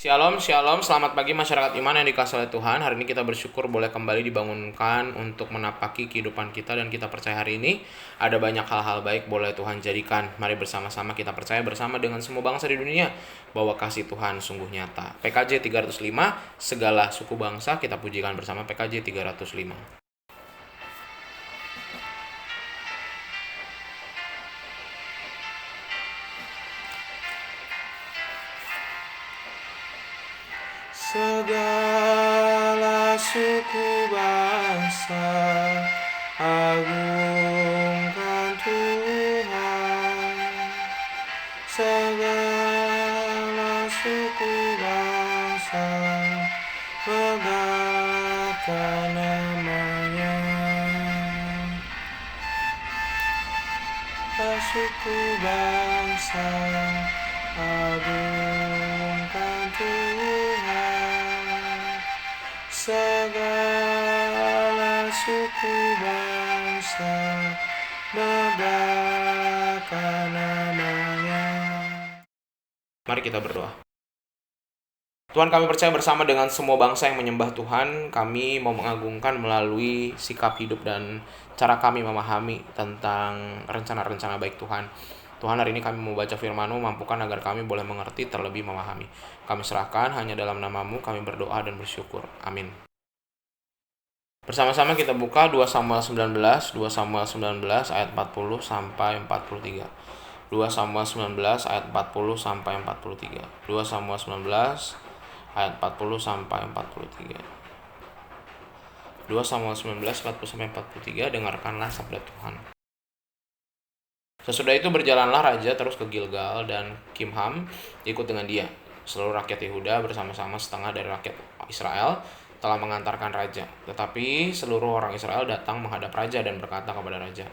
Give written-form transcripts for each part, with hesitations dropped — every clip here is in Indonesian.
Shalom, shalom, selamat pagi masyarakat iman yang dikasihi oleh Tuhan. Hari ini kita bersyukur boleh kembali dibangunkan untuk menapaki kehidupan kita, dan kita percaya hari ini ada banyak hal-hal baik boleh Tuhan jadikan. Mari bersama-sama kita percaya bersama dengan semua bangsa di dunia bahwa kasih Tuhan sungguh nyata. PKJ 305, segala suku bangsa kita pujikan bersama PKJ 305. Segala suku bangsa agungkan Tuhan. Segala suku bangsa banggakan namanya. Suku bangsa agungkan Tuhan. Segala suku bangsa banggakan namanya. Mari kita berdoa. Tuhan, kami percaya bersama dengan semua bangsa yang menyembah Tuhan, kami mau mengagungkan melalui sikap hidup dan cara kami memahami tentang rencana-rencana baik Tuhan. Tuhan, hari ini kami mau baca firman-Mu, mampukan agar kami boleh mengerti terlebih memahami. Kami serahkan hanya dalam nama-Mu, kami berdoa dan bersyukur. Amin. Bersama-sama kita buka 2 Samuel 19 ayat 40 sampai 43. 2 Samuel 19 ayat 40 sampai 43. 2 Samuel 19 ayat 40 sampai 43. 2 Samuel 19 40 sampai 43. Dengarkanlah sabda Tuhan. Sesudah itu berjalanlah raja terus ke Gilgal, dan Kimham ikut dengan dia. Seluruh rakyat Yehuda bersama-sama setengah dari rakyat Israel telah mengantarkan raja. Tetapi seluruh orang Israel datang menghadap raja dan berkata kepada raja,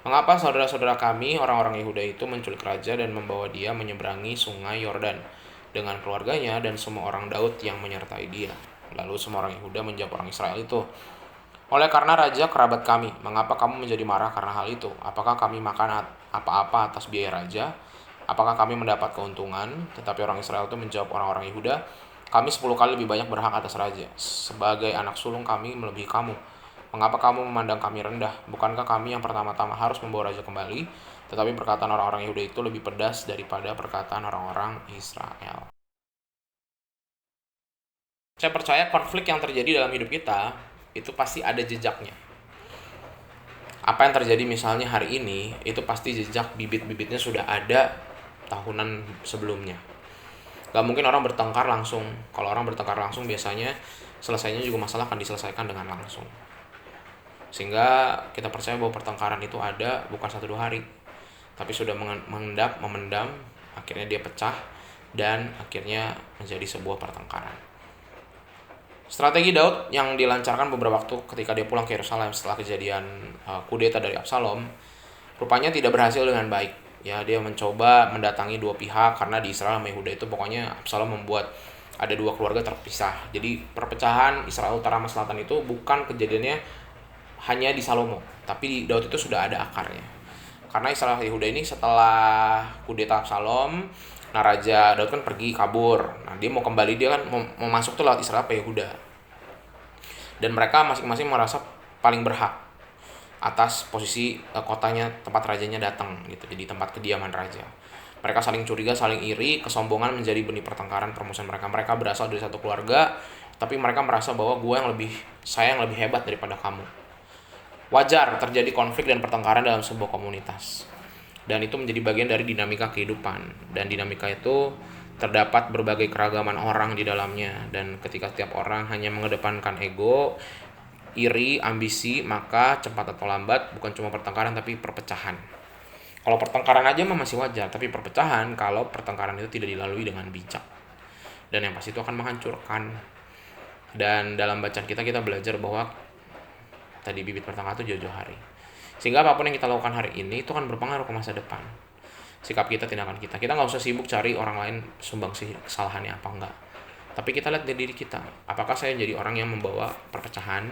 "Mengapa saudara-saudara kami orang-orang Yehuda itu menculik raja dan membawa dia menyeberangi sungai Yordan dengan keluarganya dan semua orang Daud yang menyertai dia?" Lalu semua orang Yehuda menjawab orang Israel itu, "Oleh karena raja kerabat kami. Mengapa kamu menjadi marah karena hal itu? Apakah kami makan apa-apa atas biaya raja? Apakah kami mendapat keuntungan?" Tetapi orang Israel itu menjawab orang-orang Yehuda, "Kami 10 kali lebih banyak berhak atas raja. Sebagai anak sulung kami melebihi kamu. Mengapa kamu memandang kami rendah? Bukankah kami yang pertama-tama harus membawa raja kembali?" Tetapi perkataan orang-orang Yehuda itu lebih pedas daripada perkataan orang-orang Israel. Saya percaya konflik yang terjadi dalam hidup kita itu pasti ada jejaknya. Apa yang terjadi misalnya hari ini, itu pasti jejak bibit-bibitnya sudah ada tahunan sebelumnya. Gak mungkin orang bertengkar langsung. Kalau orang bertengkar langsung biasanya selesainya juga masalah akan diselesaikan dengan langsung. Sehingga kita percaya bahwa pertengkaran itu ada bukan 1-2 hari, tapi sudah memendam, akhirnya dia pecah dan akhirnya menjadi sebuah pertengkaran. Strategi Daud yang dilancarkan beberapa waktu ketika dia pulang ke Yerusalem setelah kejadian kudeta dari Absalom, rupanya tidak berhasil dengan baik. Ya, dia mencoba mendatangi dua pihak karena di Israel sama Yehuda itu pokoknya Absalom membuat ada dua keluarga terpisah. Jadi perpecahan Israel Utara sama Selatan itu bukan kejadiannya hanya di Salomo, tapi di Daud itu sudah ada akarnya. Karena Israel Yehuda ini setelah kudeta Absalom, nah Raja Daud kan pergi kabur. Nah dia mau kembali, dia kan mau masuk tuh lewat Israel ke Yehuda. Dan mereka masing-masing merasa paling berhak atas posisi kotanya, tempat rajanya datang gitu, jadi tempat kediaman raja. Mereka saling curiga, saling iri, kesombongan menjadi benih pertengkaran permusuhan mereka. Mereka berasal dari satu keluarga, tapi mereka merasa bahwa saya yang lebih hebat daripada kamu. Wajar terjadi konflik dan pertengkaran dalam sebuah komunitas. Dan itu menjadi bagian dari dinamika kehidupan. Dan dinamika itu terdapat berbagai keragaman orang di dalamnya. Dan ketika setiap orang hanya mengedepankan ego, iri, ambisi, maka cepat atau lambat bukan cuma pertengkaran tapi perpecahan. Kalau pertengkaran aja mah masih wajar, tapi perpecahan kalau pertengkaran itu tidak dilalui dengan bijak. Dan yang pasti itu akan menghancurkan. Dan dalam bacaan kita belajar bahwa tadi bibit pertengkaran itu jauh-jauh hari. Sehingga apapun yang kita lakukan hari ini itu kan berpengaruh ke masa depan. Sikap kita, tindakan kita. Kita nggak usah sibuk cari orang lain sumbangsih kesalahannya apa enggak. Tapi kita lihat dari diri kita. Apakah saya jadi orang yang membawa perpecahan?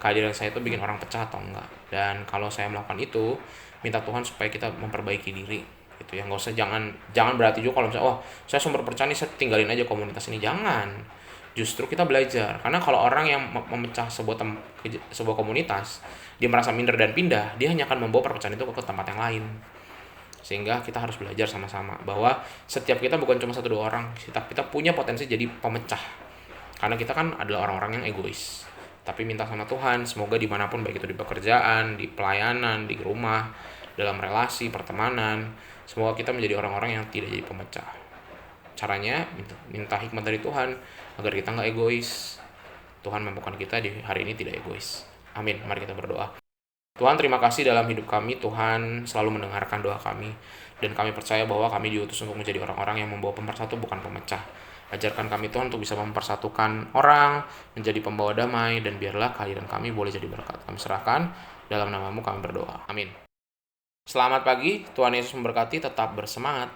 Kehadiran saya itu bikin orang pecah atau enggak? Dan kalau saya melakukan itu, minta Tuhan supaya kita memperbaiki diri. gitu ya. Nggak usah, jangan berarti juga kalau misalnya, oh saya sumber perpecahan ini, saya tinggalin aja komunitas ini. Jangan, justru kita belajar. Karena kalau orang yang memecah sebuah komunitas, dia merasa minder dan pindah, dia hanya akan membawa perpecahan itu ke tempat yang lain. Sehingga kita harus belajar sama-sama bahwa setiap kita bukan cuma 1-2 orang, kita punya potensi jadi pemecah. Karena kita kan adalah orang-orang yang egois. Tapi minta sama Tuhan, semoga dimanapun, baik itu di pekerjaan, di pelayanan, di rumah, dalam relasi, pertemanan, semoga kita menjadi orang-orang yang tidak jadi pemecah. Caranya minta hikmat dari Tuhan agar kita nggak egois. Tuhan mampukan kita di hari ini tidak egois. Amin. Mari kita berdoa. Tuhan, terima kasih dalam hidup kami. Tuhan selalu mendengarkan doa kami, dan kami percaya bahwa kami diutus untuk menjadi orang-orang yang membawa pemersatu, bukan pemecah. Ajarkan kami Tuhan untuk bisa mempersatukan orang, menjadi pembawa damai, dan biarlah kehadiran kami boleh jadi berkat. Kami serahkan dalam namamu kami berdoa. Amin. Selamat pagi, Tuhan Yesus memberkati, tetap bersemangat.